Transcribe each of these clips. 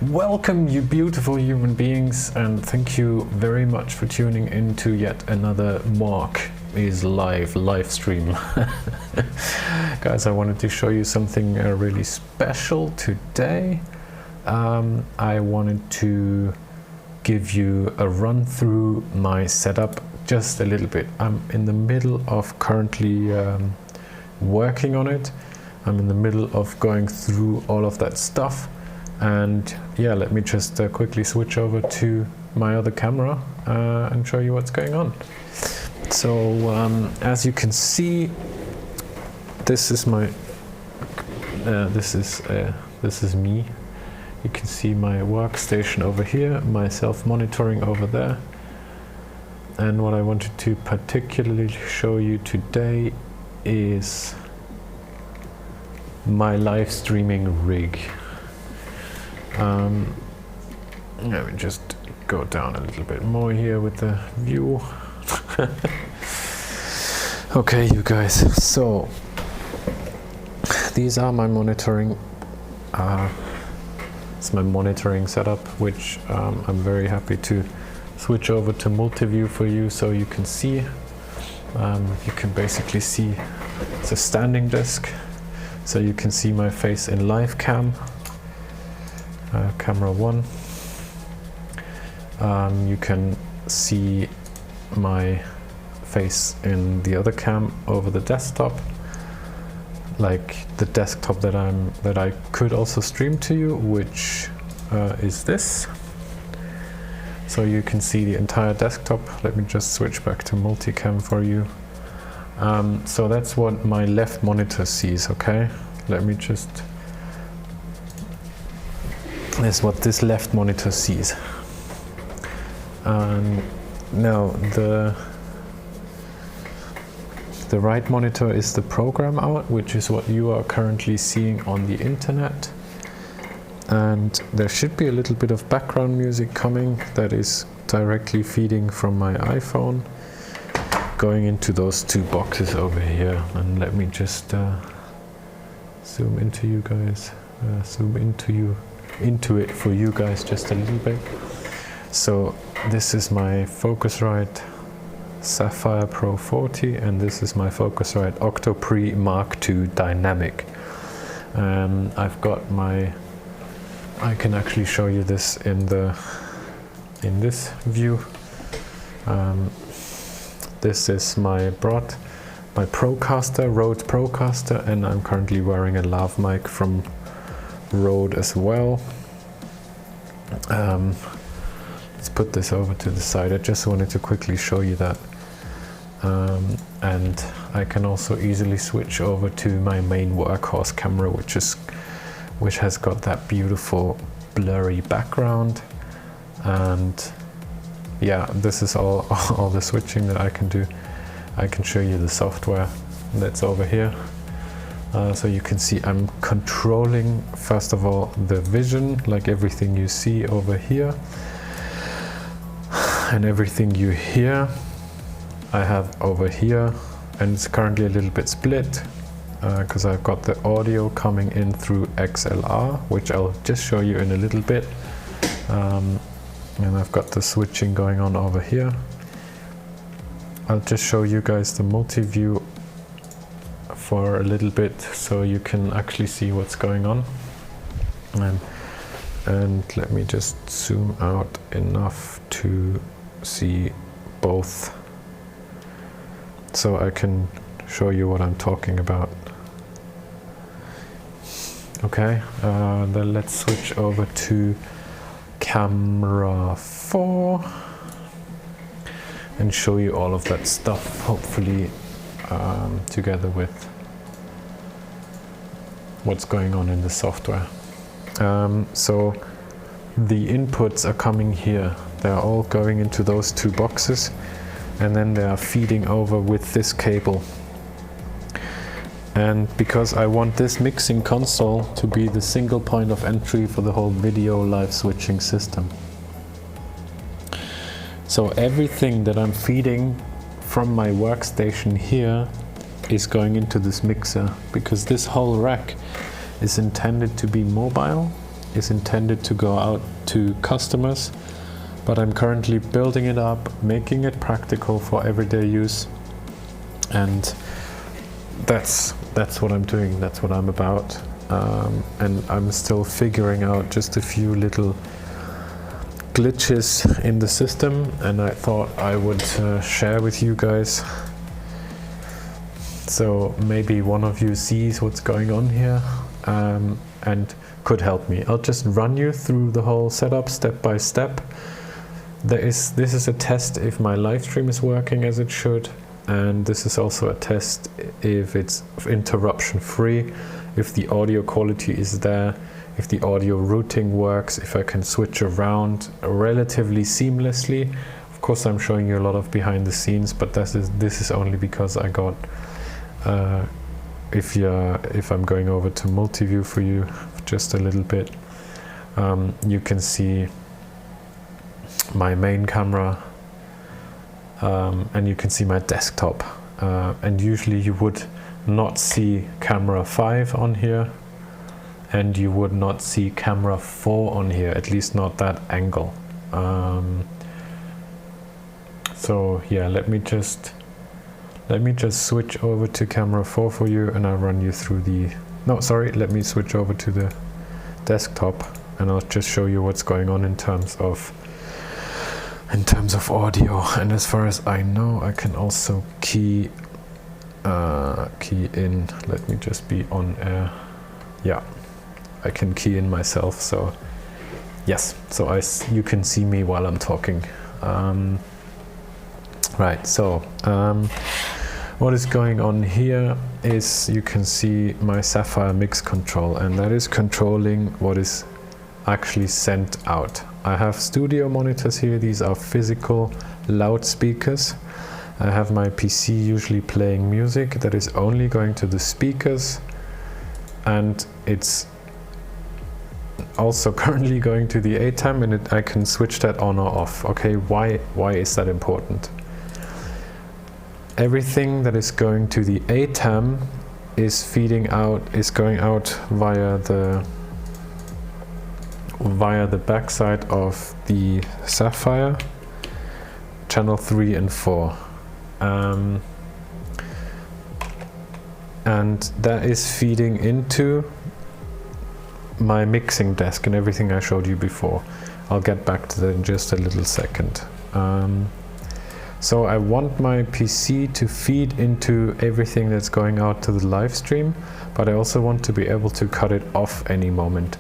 Welcome, you beautiful human beings, and thank you very much for tuning into yet another Mark is live stream. Guys, I wanted to show you something really special today. I wanted to give you a run through my setup just a little bit. I'm in the middle of currently working on it. I'm in the middle of going through all of that stuff. And yeah, let me just quickly switch over to my other camera and show you what's going on. So as you can see, this is my this is me. You can see my workstation over here, my self-monitoring over there. And what I wanted to particularly show you today is my live streaming rig. Let me just go down a little bit more here with the view. Okay, you guys, so these are my monitoring. It's my monitoring setup, which I'm very happy to switch over to multi-view for you so you can see. You can basically see it's a standing desk, so you can see my face in live cam. Camera 1. You can see my face in the other cam over the desktop, like the desktop that I could also stream to you, which is this. So you can see the entire desktop. Let me just switch back to multicam for you. So that's what my left monitor sees. Okay, let me just. Is what this left monitor sees. Now the right monitor is the program out, which is what you are currently seeing on the internet. And there should be a little bit of background music coming that is directly feeding from my iPhone, going into those two boxes over here. And let me just zoom into you guys, into it for you guys just a little bit. So this is my Focusrite Sapphire Pro 40, and this is my Focusrite Octoprix Mark II Dynamic. I've got my, I can actually show you this in this view. This is my Procaster, Rode Procaster, and I'm currently wearing a lav mic from Rode as well. Let's put this over to the side. I just wanted to quickly show you that. And I can also easily switch over to my main workhorse camera, which has got that beautiful blurry background. And yeah, this is all the switching that I can do. I can show you the software that's over here. So you can see I'm controlling, first of all, the vision, like everything you see over here, and everything you hear I have over here. And it's currently a little bit split because I've got the audio coming in through XLR, which I'll just show you in a little bit. And I've got the switching going on over here. I'll just show you guys the multi-view for a little bit so you can actually see what's going on. And let me just zoom out enough to see both so I can show you what I'm talking about. Okay, then let's switch over to camera 4 and show you all of that stuff, hopefully together with what's going on in the software. So the inputs are coming here. They're all going into those two boxes, and then they are feeding over with this cable. And because I want this mixing console to be the single point of entry for the whole video live switching system. So everything that I'm feeding from my workstation here is going into this mixer, because this whole rack is intended to be mobile. is intended to go out to customers, but I'm currently building it up, making it practical for everyday use, and that's what I'm doing, that's what I'm about. And I'm still figuring out just a few little glitches in the system, and I thought I would share with you guys, so maybe one of you sees what's going on here and could help me. I'll just run you through the whole setup step by step. This is a test if my live stream is working as it should, and this is also a test if it's interruption free, if the audio quality is there, if the audio routing works, if I can switch around relatively seamlessly. Of course, I'm showing you a lot of behind the scenes, but this is only because I got if I'm going over to multi-view for you just a little bit, you can see my main camera, and you can see my desktop, and usually you would not see camera 5 on here, and you would not see camera 4 on here, at least not that angle. So yeah, let me just switch over to camera 4 for you, and I'll run you through let me switch over to the desktop, and I'll just show you what's going on in terms of audio. And as far as I know, I can also key in. Let me just be on air. Yeah, I can key in myself. So yes, so you can see me while I'm talking. Right. So what is going on here is you can see my Sapphire mix control, and that is controlling what is actually sent out. I have studio monitors here. These are physical loudspeakers. I have my PC usually playing music that is only going to the speakers, and it's also currently going to the ATEM, and I can switch that on or off. Okay, why is that important? Everything that is going to the ATEM is going out via the backside of the Sapphire, channel 3 and 4. And that is feeding into my mixing desk and everything I showed you before. I'll get back to that in just a little second. So I want my PC to feed into everything that's going out to the live stream, but I also want to be able to cut it off any moment,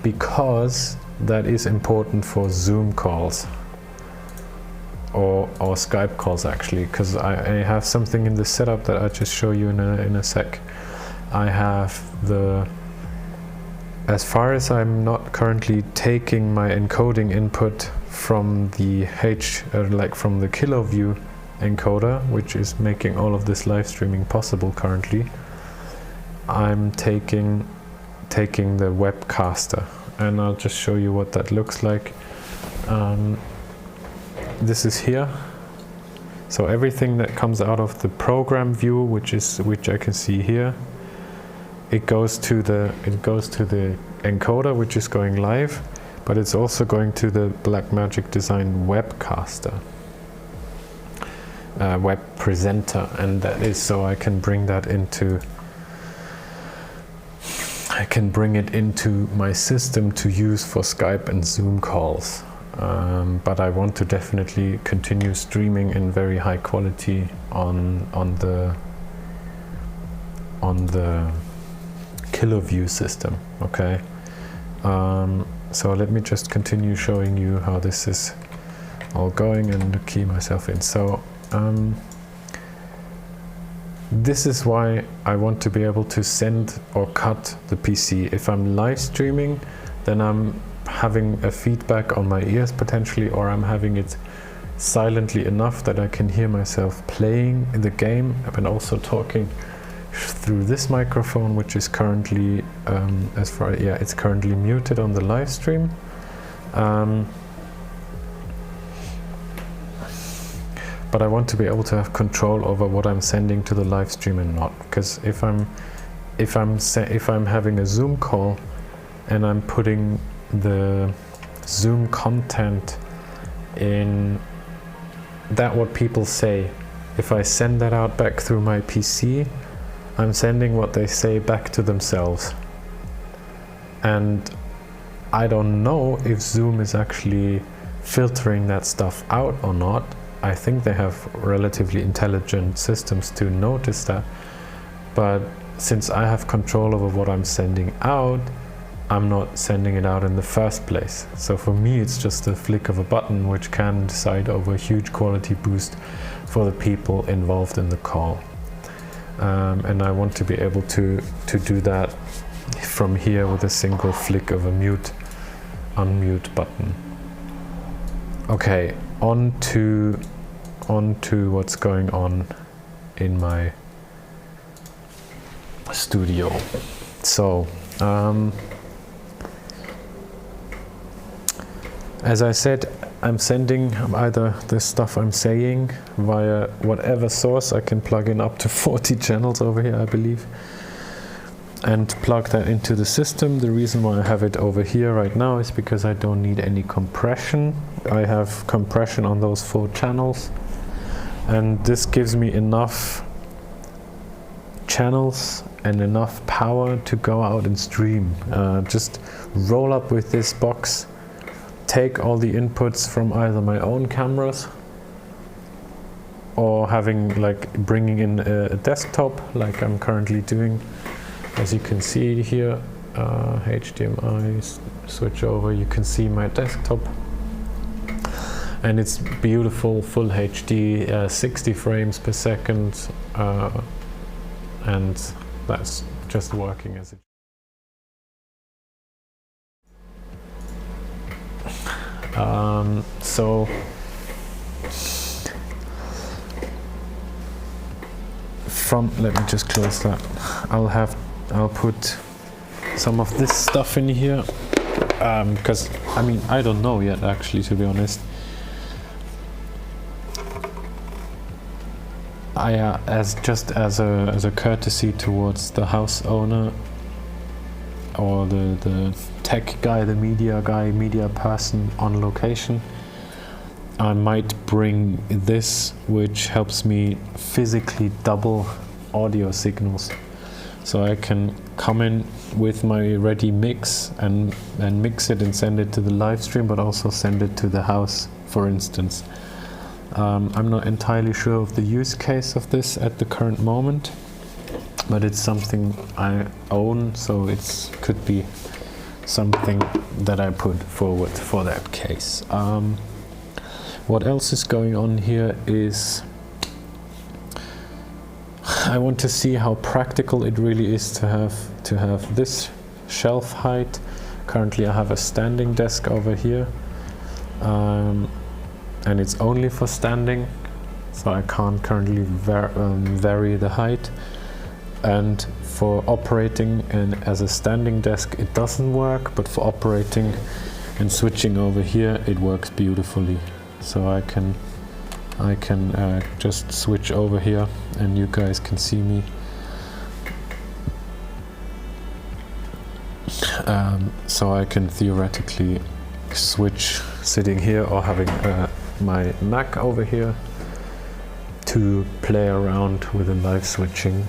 because that is important for Zoom calls or Skype calls, actually, because I have something in the setup that I'll just show you in a sec. I have as far as I'm not currently taking my encoding input from the from the KiloView encoder, which is making all of this live streaming possible currently, I'm taking the webcaster, and I'll just show you what that looks like. This is here. So everything that comes out of the program view, which I can see here, it goes to the encoder, which is going live, but it's also going to the Blackmagic Design webcaster, web presenter, and that is so I can bring it into my system to use for Skype and Zoom calls. But I want to definitely continue streaming in very high quality on the KiloView system. Okay. So let me just continue showing you how this is all going and key myself in. So this is why I want to be able to send or cut the PC. If I'm live streaming, then I'm having a feedback on my ears potentially, or I'm having it silently enough that I can hear myself playing in the game and also talking through this microphone, which is currently it's currently muted on the live stream. But I want to be able to have control over what I'm sending to the live stream and not, because if I'm having a Zoom call and I'm putting the Zoom content in that what people say. If I send that out back through my PC, I'm sending what they say back to themselves. And I don't know if Zoom is actually filtering that stuff out or not. I think they have relatively intelligent systems to notice that. But since I have control over what I'm sending out, I'm not sending it out in the first place. So for me, it's just a flick of a button which can decide over a huge quality boost for the people involved in the call. And I want to be able to do that from here with a single flick of a unmute button. Okay, on to what's going on in my studio. So, as I said, I'm sending either the stuff I'm saying via whatever source. I can plug in up to 40 channels over here, I believe, and plug that into the system. The reason why I have it over here right now is because I don't need any compression. I have compression on those 4 channels, and this gives me enough channels and enough power to go out and stream. Just roll up with this box, take all the inputs from either my own cameras or bringing in a desktop like I'm currently doing. As you can see here, HDMI switch over, you can see my desktop, and it's beautiful full HD, 60 frames per second, and that's just working as it. So let me just close that. I'll put some of this stuff in here, because I don't know yet, actually, to be honest. As a courtesy towards the house owner or the tech guy, the media person on location, I might bring this, which helps me physically double audio signals. So I can come in with my ready mix and mix it and send it to the live stream, but also send it to the house, for instance. I'm not entirely sure of the use case of this at the current moment, but it's something I own, so it could be something that I put forward for that case. What else is going on here is I want to see how practical it really is to have this shelf height. Currently I have a standing desk over here, and it's only for standing, so I can't currently vary the height. And for operating and as a standing desk it doesn't work, but for operating and switching over here it works beautifully. So I can just switch over here and you guys can see me. So I can theoretically switch sitting here or having my Mac over here to play around with the live switching.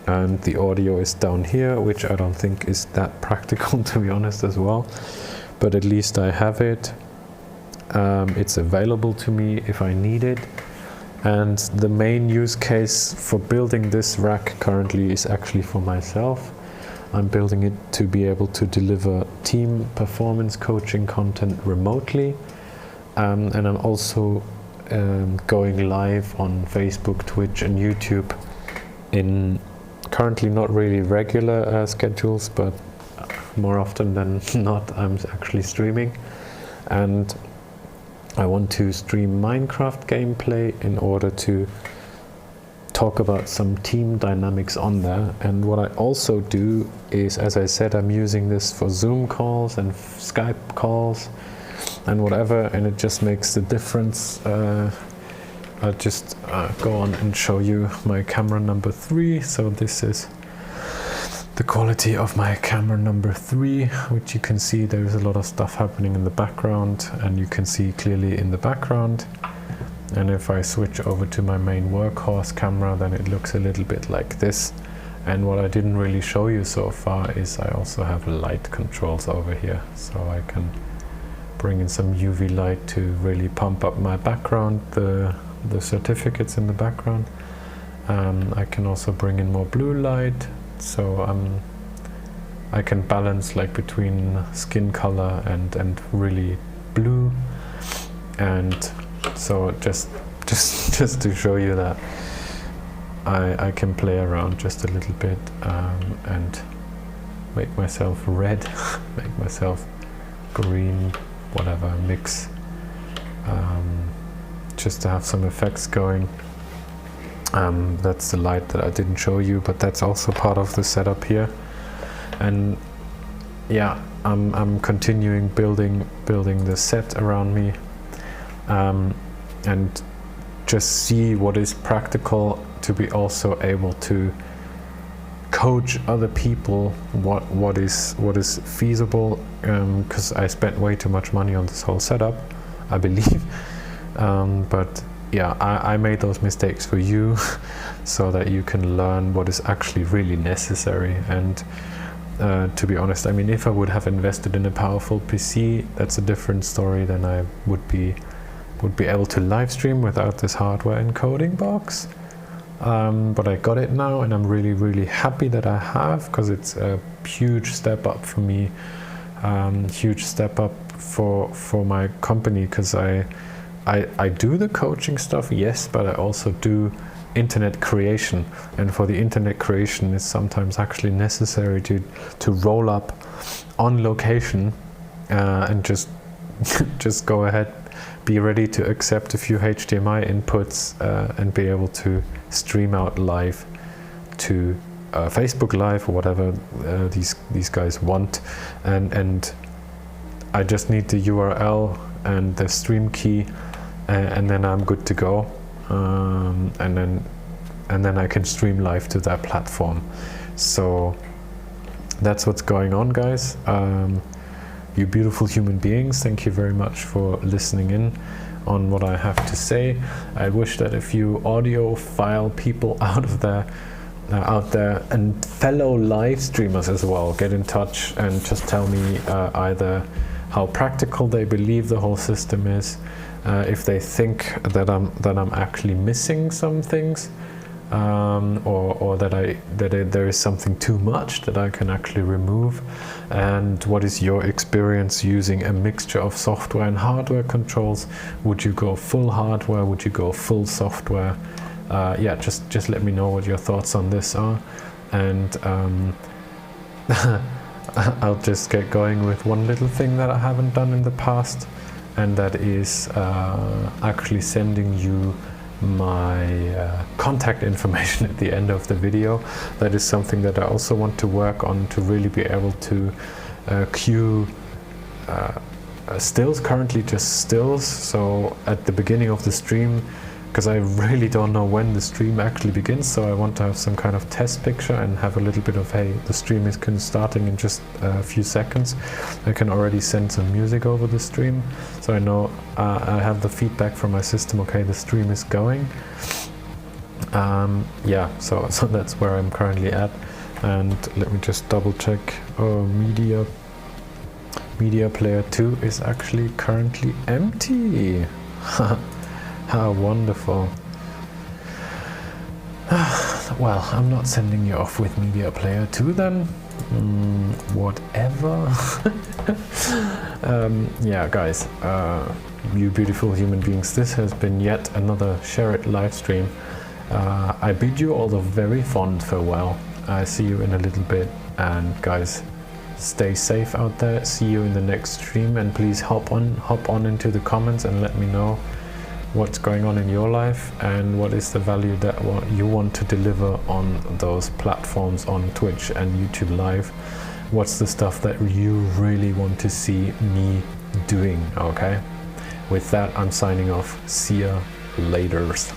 And the audio is down here, which I don't think is that practical, to be honest, as well. But at least I have it. It's available to me if I need it. And the main use case for building this rack currently is actually for myself. I'm building it to be able to deliver team performance coaching content remotely. And I'm also going live on Facebook, Twitch and YouTube in currently not really regular schedules, but more often than not I'm actually streaming. And I want to stream Minecraft gameplay in order to talk about some team dynamics on there. And what I also do is, as I said, I'm using this for Zoom calls and Skype calls and whatever, and it just makes the difference. I'll just go on and show you my camera number 3. So this is the quality of my camera number 3, which you can see there's a lot of stuff happening in the background, and you can see clearly in the background. And if I switch over to my main workhorse camera, then it looks a little bit like this. And what I didn't really show you so far is I also have light controls over here, so I can bring in some UV light to really pump up my background, the certificates in the background. I can also bring in more blue light, so I can balance like between skin color and really blue. And so just to show you that I can play around just a little bit and make myself red, make myself green, whatever, mix, just to have some effects going. That's the light that I didn't show you, but that's also part of the setup here. And yeah, I'm continuing building the set around me, and just see what is practical to be also able to coach other people what is feasible, because I spent way too much money on this whole setup, I believe. But yeah, I made those mistakes for you so that you can learn what is actually really necessary. And to be honest, I mean, if I would have invested in a powerful PC, that's a different story. Then I would be able to live stream without this hardware encoding box. But I got it now, and I'm really happy that I have, because it's a huge step up for me, huge step up for my company, because I do the coaching stuff, yes, but I also do internet creation, and for the internet creation it's sometimes actually necessary to roll up on location and just go ahead, be ready to accept a few HDMI inputs and be able to stream out live to Facebook Live or whatever these guys want, and I just need the URL and the stream key, and then I'm good to go, and then I can stream live to that platform. So that's what's going on, guys. You beautiful human beings, thank you very much for listening in on what I have to say. I wish that a few audiophile people out there and fellow live streamers as well get in touch and just tell me either how practical they believe the whole system is, if they think that I'm actually missing some things, or that there is something too much that I can actually remove, and what is your experience using a mixture of software and hardware controls? Would you go full hardware? Would you go full software? Yeah, just let me know what your thoughts on this are, and I'll just get going with one little thing that I haven't done in the past, and that is actually sending you my contact information at the end of the video. That is something that I also want to work on, to really be able to cue stills, currently just stills. So at the beginning of the stream, because I really don't know when the stream actually begins, so I want to have some kind of test picture and have a little bit of, hey, the stream is starting in just a few seconds. I can already send some music over the stream, so I know I have the feedback from my system, okay, the stream is going. Yeah, so that's where I'm currently at. And let me just double check. Oh, Media Player 2 is actually currently empty. How wonderful. Well, I'm not sending you off with Media Player 2 then. Whatever. Yeah, guys, you beautiful human beings, this has been yet another Share It live stream. I bid you all a very fond farewell. I see you in a little bit, and guys, stay safe out there. See you in the next stream, and please hop on into the comments and let me know what's going on in your life and what is the value that you want to deliver on those platforms, on Twitch and YouTube Live. What's the stuff that you really want to see me doing, okay? With that, I'm signing off. See ya laters.